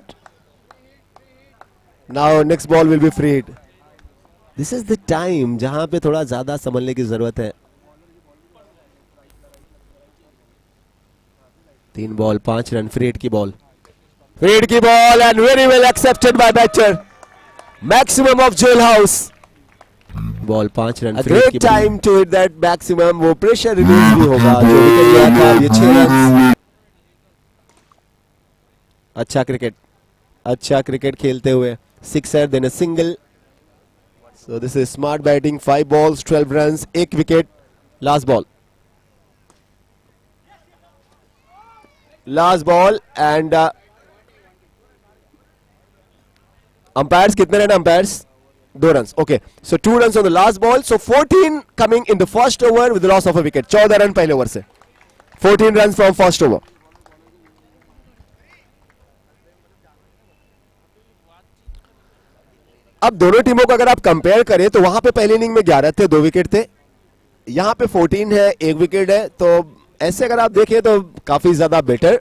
Now next ball will be freed. This is the time जहां पे थोड़ा ज्यादा संभलने की जरूरत है। 3 ball 5 run, free hit की ball. Read की ball and very well accepted by batter. Maximum of Jailhouse. Ball 5 run. A great time to hit that maximum. वो pressure release भी होगा जो विकेट गया था। ये 6 रन। अच्छा क्रिकेट खेलते हुए sixer then a single. So this is smart batting. 5 balls 12 runs, 1 wicket. Last ball and umpires कितने run umpires 2 runs. Okay, so 2 runs on the last ball. So 14 coming in the first over with the loss of a wicket. 14 run पहले over से, 14 runs from first over. अब दोनों टीमों को अगर आप compare करें तो वहां पे पहली इनिंग में 11 थे, 2 विकेट थे। यहां पे 14 है, 1 विकेट है। तो ऐसे अगर आप देखें तो काफी ज्यादा बेटर।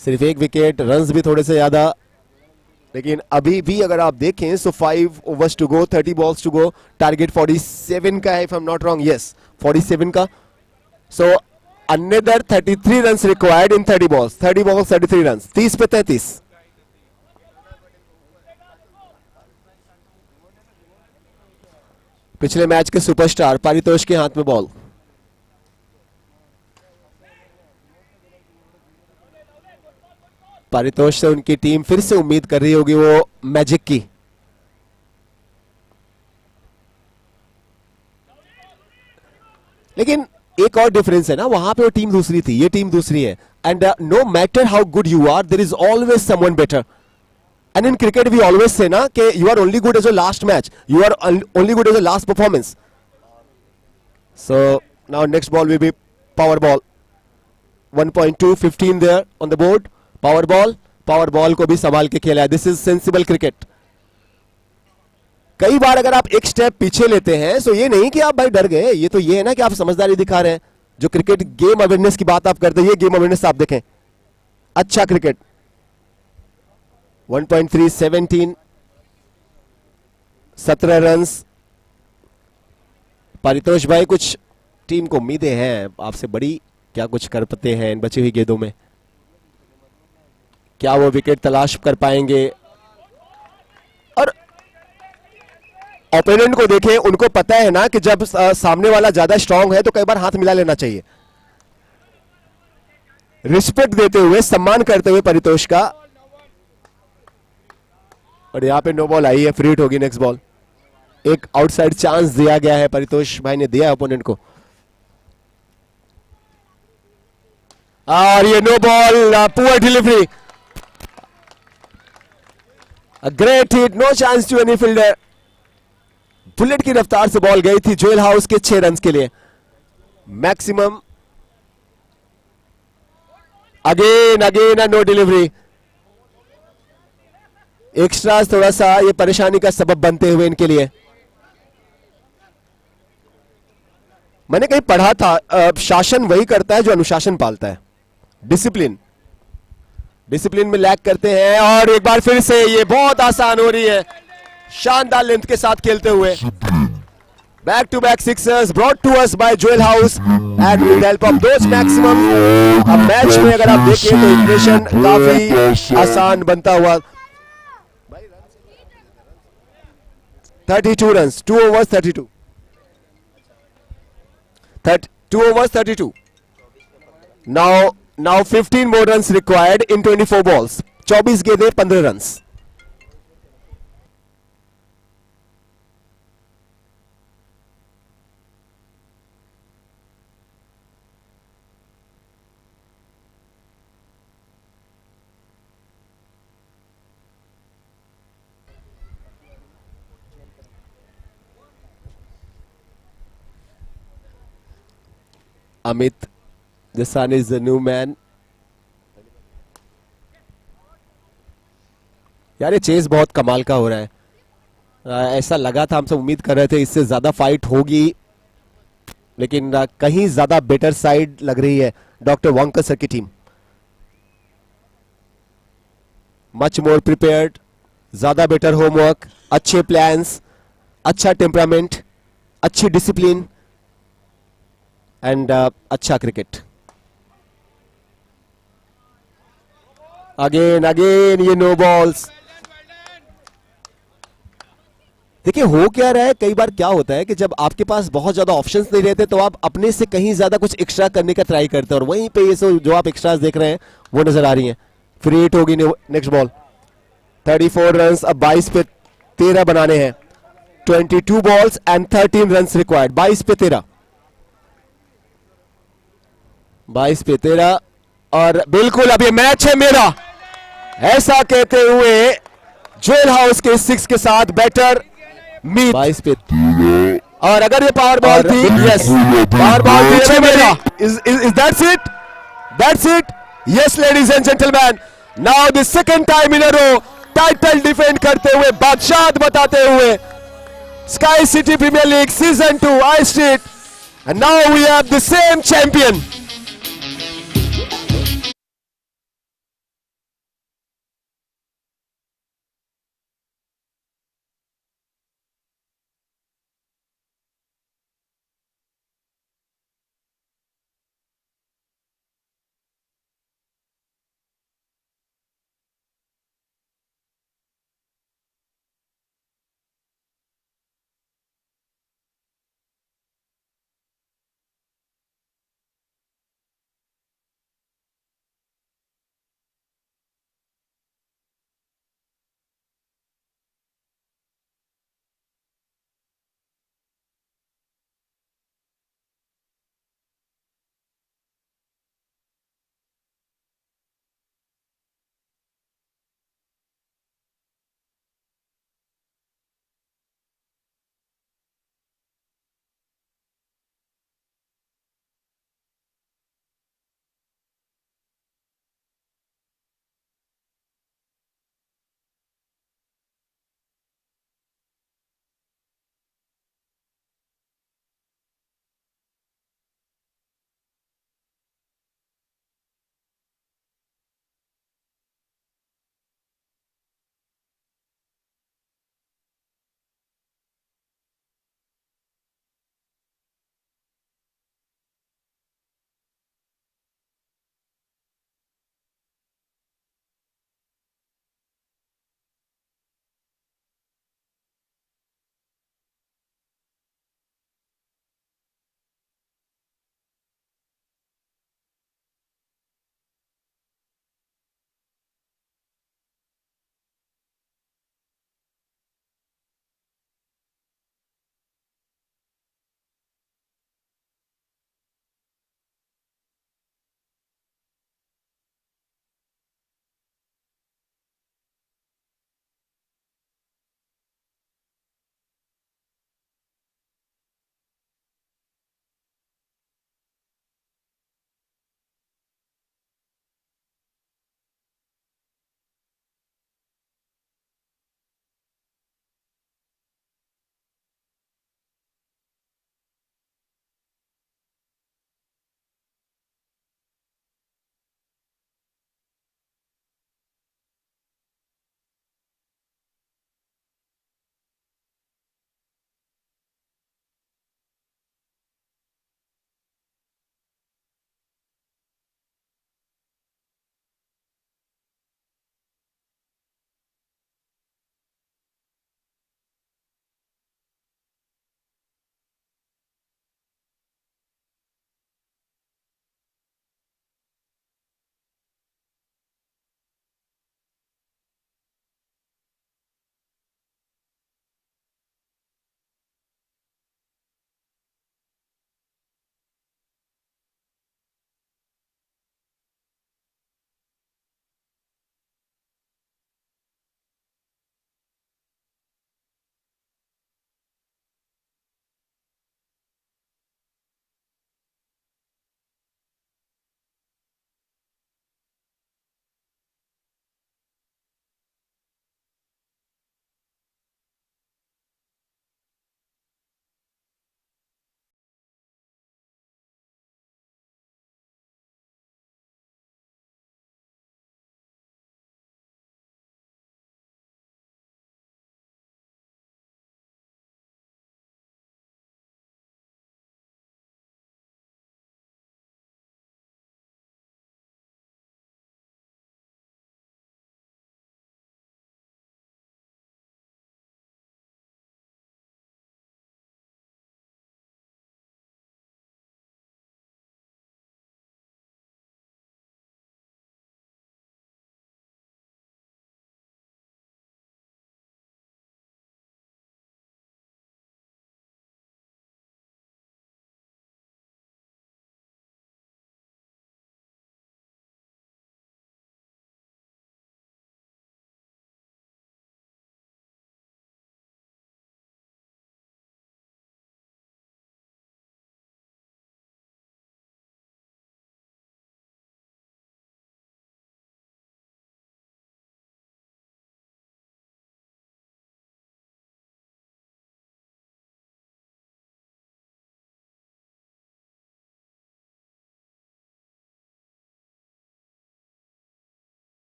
सिर्फ 1 विकेट, रन्स भी थोड़े से ज्यादा। लेकिन अभी भी अगर आप देखें so 5 overs to go, 30 balls to go, target 47 का है if I am not wrong. Yes 47 का। So another 33 runs required in 30 balls, 30 balls 33 runs, 30 पे 33। पिछले मैच के सुपरस्टार पारितोष के हाथ में बॉल। पारितोष से उनकी टीम फिर से उम्मीद कर रही होगी वो मैजिक की। लेकिन एक और डिफरेंस है ना, वहां पे वो टीम दूसरी थी, ये टीम दूसरी है। And no matter how good you are, there is always someone better. And in cricket we always say na कि you are only good as your last match, you are only good as your last performance. So now next ball will be power ball. 1.2, 15 there on the board. Power ball को भी संभाल के खेला है। This is sensible cricket. कई बार अगर आप एक स्टेप पीछे लेते हैं तो ये नहीं कि आप भाई डर गए, ये तो ये है ना कि आप समझदारी दिखा रहे हैं। जो क्रिकेट गेम अवेयरनेस की बात आप करते हैं, ये गेम अवेयरनेस आप देखें। अच्छा क्रिकेट 1.3, 17 रन्स। पारितोष भाई, कुछ टीम को उम्मीदें हैं आपसे बड़ी, क्या कुछ कर पाते हैं इन बची हुई गेंदों में? क्या वो विकेट तलाश कर पाएंगे? और ओपोनेंट को देखें, उनको पता है ना कि जब सामने वाला ज्यादा स्ट्रांग है तो कई बार हाथ मिला लेना चाहिए। रिस्पेक्ट देते हुए, सम्मान करते हुए पारितोष का। और यहां पे नो बॉल आई है, फ्री हिट होगी नेक्स्ट बॉल। एक आउटसाइड चांस दिया गया है, पारितोष भाई ने दिया है ओपोनेंट को। और ये no ball, poor delivery, great hit, no chance to any fielder. Bullet की रफ्तार से बॉल गई थी जोएल हाउस के 6 रन के लिए। Maximum again no delivery. Extras थोड़ा सा ये परेशानी का सबब बनते हुए इनके लिए। मैंने कहीं पढ़ा था, शासन वही करता है जो अनुशासन पालता है। डिसिप्लिन में लैग करते हैं। और एक बार फिर से ये बहुत आसान हो रही है, शानदार लेंथ के साथ खेलते हुए। Back to back sixers brought to us by Joel House and with help of those maximum. अब मैच में अगर आप देखें तो इक्वेशन काफी आसान बनता हुआ। 32 runs, 2 overs 32. 2 overs 32. Now 15 more runs required in 24 balls. 24 गेंदें 15 runs. Amit, the son is the new man. यार ये चेस बहुत कमाल का हो रहा है। ऐसा लगा था, हम सब उम्मीद कर रहे थे इससे ज्यादा फाइट होगी, लेकिन कहीं ज्यादा बेटर साइड लग रही है डॉक्टर वांकर सर की टीम। मच मोर प्रिपेयर्ड, ज्यादा बेटर होमवर्क, अच्छे प्लान्स, अच्छा टेम्परामेंट, अच्छी डिसिप्लिन एंड अच्छा क्रिकेट। अगेन ये नो बॉल्स। देखिए हो क्या रहा है, कई बार क्या होता है कि जब आपके पास बहुत ज्यादा ऑप्शंस नहीं रहते तो आप अपने से कहीं ज्यादा कुछ एक्स्ट्रा करने का ट्राई करते हैं, और वहीं पे ये जो आप एक्स्ट्रास देख रहे हैं वो नजर आ रही हैं। फिर 8 होगी नेक्स्ट बॉल। 34 रन्स, अब 22 पे 13 बनाने हैं। 22 बॉल्स एंड 13 रन्स रिक्वायर्ड। 22 पे 13, 22 पे 13, और बिल्कुल अब ये मैच है मेरा, ऐसा कहते हुए जोएल हाउस के 6 के साथ बैटर मीत। 22 पे, और अगर ये पावर बॉल थी, यस पावर बॉल थी मेरा। Is that's it, that's it, yes ladies and gentleman, now the second time in a row title defend करते हुए, बादशाह बताते हुए, sky city premier league season 2 I street, and now we have the same champion.